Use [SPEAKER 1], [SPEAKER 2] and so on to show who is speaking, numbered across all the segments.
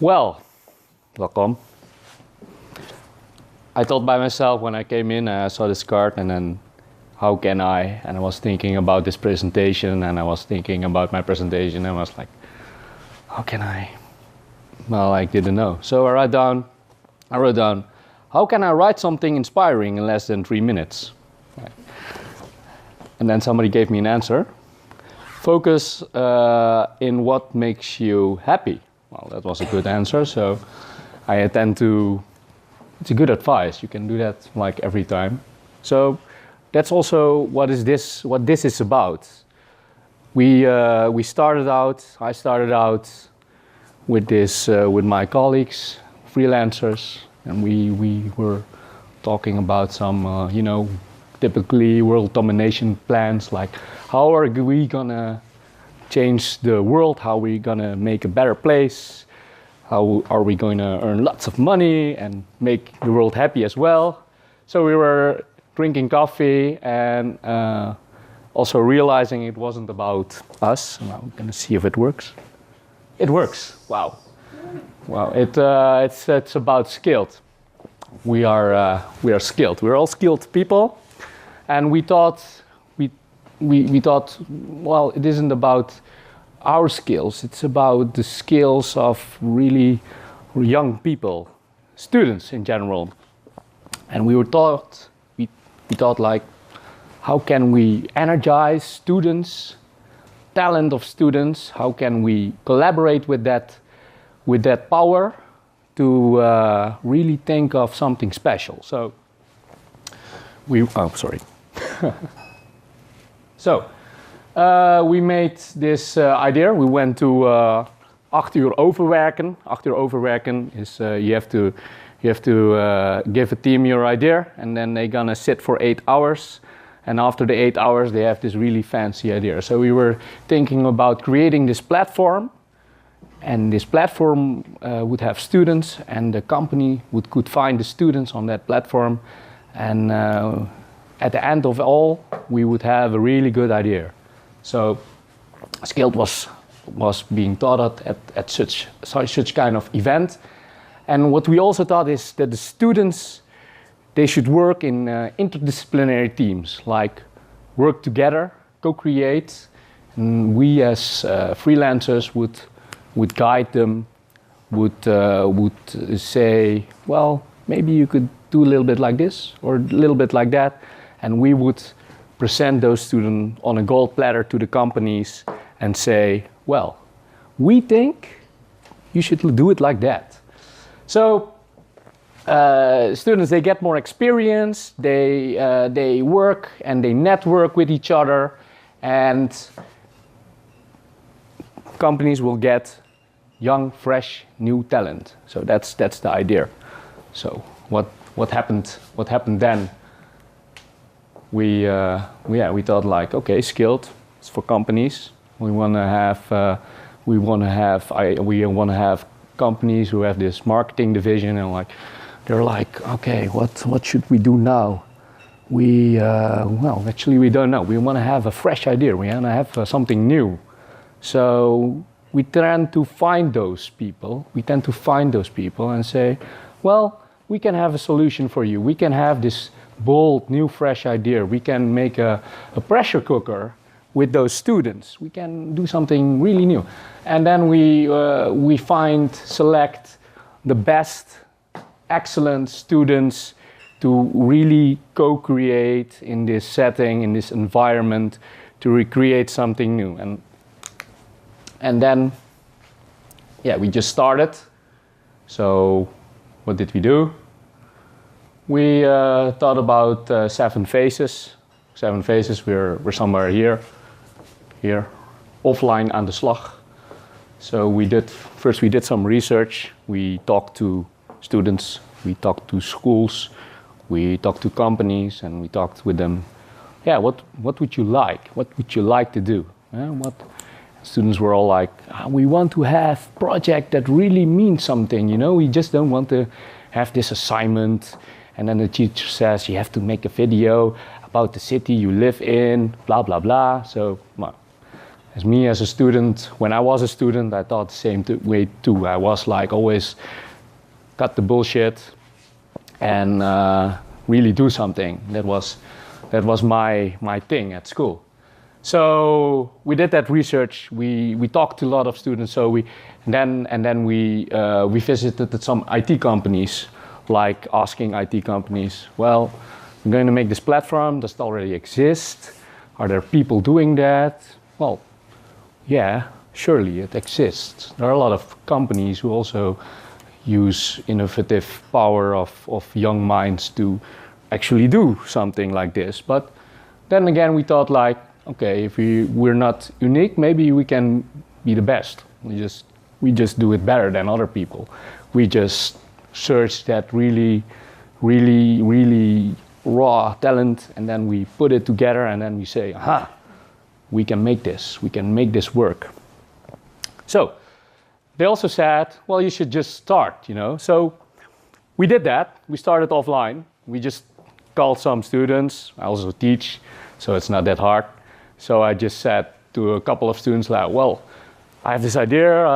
[SPEAKER 1] Well, welcome. I thought by myself when I came in, I saw this card and then how can I? And I was thinking about this presentation and I was thinking about my presentation and I was like, how can I? Well, I didn't know. So I wrote down, how can I write something inspiring in less than 3 minutes? Right. And then somebody gave me an answer. Focus in what makes you happy. Well, that was a good answer, so I attend to, it's a good advice. You can do that like every time. So that's also what this is about. I started out with this, with my colleagues, freelancers, and we were talking about some, typically world domination plans, like how are we gonna change the world, how are we gonna make a better place, how are we going to earn lots of money and make the world happy as well. So we were drinking coffee and also realizing it wasn't about us. Now we're gonna see if it works. It works. Wow. Wow. It's about skilled. We are skilled. We're all skilled people, and we thought, well, it isn't about our skills. It's about the skills of really young people, students in general. And we thought like, how can we energize students, talent of students? How can we collaborate with that power to really think of something special? So we made this idea. We went to 8 uur overwerken. 8 uur overwerken is you have to give a team your idea, and then they're gonna sit for 8 hours. And after the 8 hours, they have this really fancy idea. So we were thinking about creating this platform, and this platform would have students, and the company could find the students on that platform, and at the end of all, we would have a really good idea. So Skilled was being taught at such kind of event. And what we also thought is that the students, they should work in interdisciplinary teams, like work together, co-create. And we as freelancers would guide them, would say, well, maybe you could do a little bit like this or a little bit like that. And we would present those students on a gold platter to the companies and say, well, we think you should do it like that. So students, they get more experience, they work and they network with each other, and companies will get young, fresh, new talent. So that's the idea. So what happened then? We thought like, okay, Skilled, it's for companies. We want to have companies who have this marketing division, and they're like, okay, what should we do now? Well, actually we don't know. We want to have a fresh idea. We want to have something new. So we tend to find those people. And say, well, we can have a solution for you. We can have this bold, new, fresh idea. We can make a pressure cooker with those students. We can do something really new. And then we select the best, excellent students to really co-create in this setting, in this environment, to recreate something new. And then, we just started. So what did we do? We thought about 7 phases. 7 phases. We're somewhere here, offline aan de slag. So we did some research. We talked to students. We talked to schools. We talked to companies, and we talked with them. Yeah, what would you like? What would you like to do? Students were all like, we want to have a project that really means something. We just don't want to have this assignment. And then the teacher says, you have to make a video about the city you live in, blah, blah, blah. So, as me as a student, when I was a student, I thought the same way too. I was like always cut the bullshit and really do something. That was my thing at school. So we did that research. We talked to a lot of students. So we visited some IT companies, like asking IT companies, well, I'm going to make this platform. Does it already exist? Are there people doing that? Well, yeah, surely it exists. There are a lot of companies who also use innovative power of young minds to actually do something like this. But then again, we thought like, okay, if we're not unique, maybe we can be the best. We just do it better than other people. We just search that really raw talent, and then we put it together, and then we say, aha, we can make this work. So they also said, well, you should just start, you know. So we did that. We started offline. We just called some students. I also teach, so it's not that hard. So I just said to a couple of students like, well, I have this idea.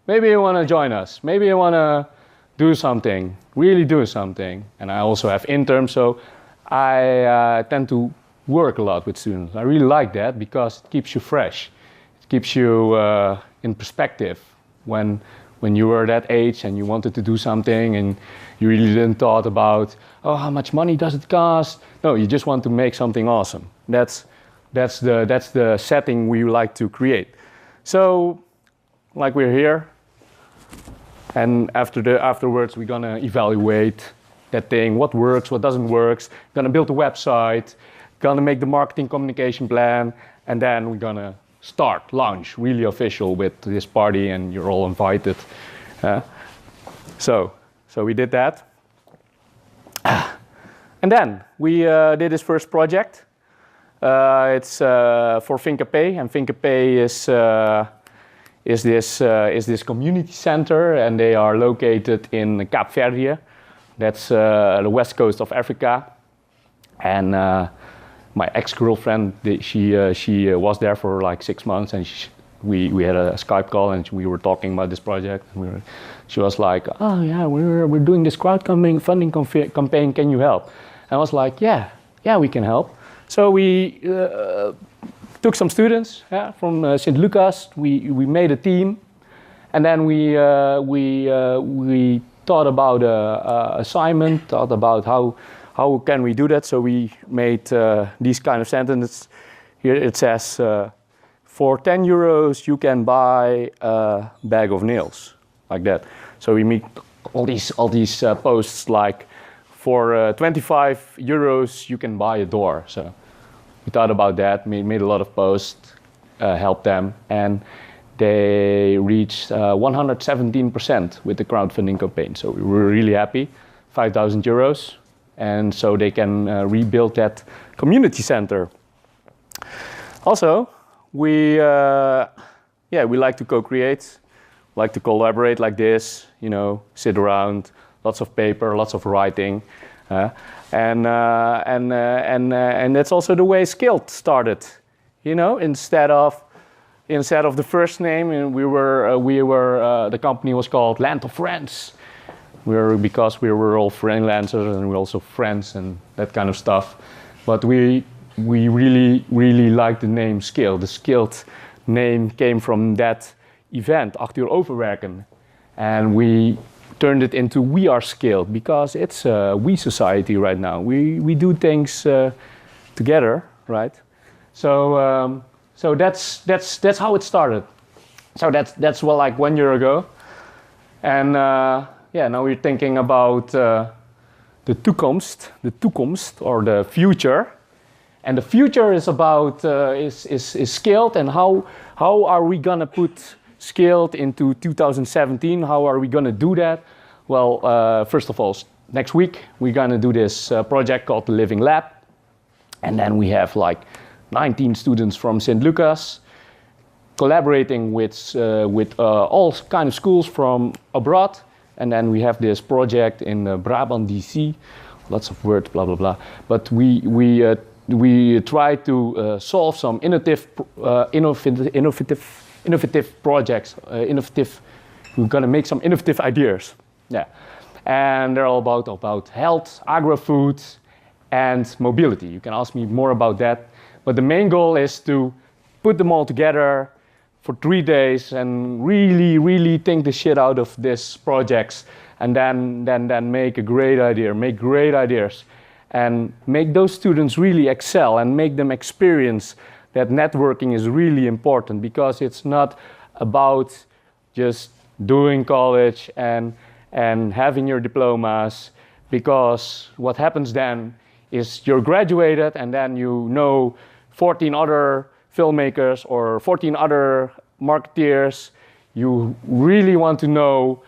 [SPEAKER 1] Maybe you want to join us. Maybe you want to do something, really do something. And I also have interns, so I tend to work a lot with students. I really like that because it keeps you fresh. It keeps you in perspective. When you were that age and you wanted to do something and you really didn't thought about, oh, how much money does it cost? No, you just want to make something awesome. That's the setting we like to create. So, like we're here, and afterwards we're gonna evaluate that thing, what works, what doesn't work. Gonna build a website, gonna make the marketing communication plan, and then we're gonna start, launch, really official with this party, and you're all invited. So we did that. And then we did this first project. It's for Vinkapay, and Vinkapay is this community center, and they are located in Cape Verde. That's the west coast of Africa. And my ex-girlfriend, she was there for like 6 months, and we had a Skype call, and we were talking about this project. And she was like, "Oh yeah, we're doing this crowdfunding campaign. Can you help?" And I was like, "Yeah, we can help." So we took some students from St. Lucas. We made a team, and then we thought about an assignment, thought about how can we do that. So we made these kind of sentences. Here it says, for 10 euros you can buy a bag of nails, like that. So we make all these posts like, for 25 euros you can buy a door. So we thought about that, made a lot of posts, helped them, and they reached 117% with the crowdfunding campaign. So we were really happy, 5,000 euros. And so they can rebuild that community center. Also, we like to co-create, like to collaborate like this, you know, sit around, lots of paper, lots of writing, and that's also the way Skilled started, you know. Instead of the first name, the company was called Land of Friends. Because we were all freelancers and we're also friends and that kind of stuff. But we really liked the name Skilled. The Skilled name came from that event, 8 uur overwerken. And we turned it into We Are Skilled, because it's a we society right now. We do things together, right? So that's how it started. So that's well, like 1 year ago. And now we're thinking about the toekomst, or the future. And the future is about is Skilled, and how are we gonna put Skilled into 2017? How are we gonna do that? Well, first of all, next week we're gonna do this project called the Living Lab, and then we have like 19 students from St. Lucas collaborating with all kind of schools from abroad. And then we have this project in Brabant, DC, lots of words, blah, blah, blah. But we we try to solve some innovative projects. We're gonna make some innovative ideas. Yeah, and they're all about health, agri-food, and mobility. You can ask me more about that, but the main goal is to put them all together for 3 days and really think the shit out of these projects, and then make a great idea, make great ideas, and make those students really excel and make them experience that networking is really important, because it's not about just doing college and having your diplomas, because what happens then is you're graduated and then you know 14 other filmmakers or 14 other marketeers. You really want to know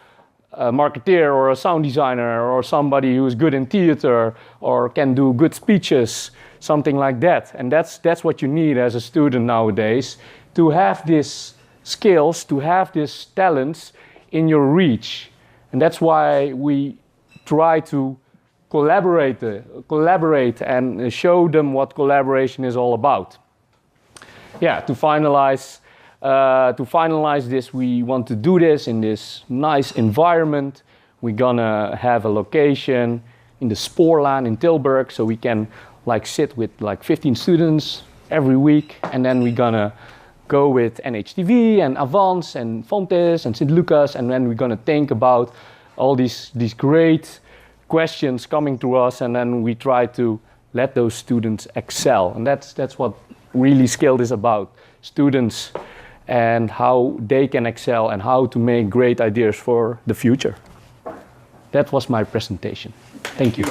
[SPEAKER 1] a marketeer or a sound designer or somebody who is good in theater or can do good speeches, something like that. And that's what you need as a student nowadays, to have these skills, to have these talents in your reach. And that's why we try to collaborate and show them what collaboration is all about. Yeah, to finalize this, we want to do this in this nice environment. We're gonna have a location in the Spoorlaan in Tilburg, so we can like sit with like 15 students every week, and then we're gonna go with NHTV and Avans and Fontes and St. Lucas, and then we're gonna think about all these great questions coming to us, and then we try to let those students excel. And that's what really Skilled is about. Students and how they can excel and how to make great ideas for the future. That was my presentation. Thank you.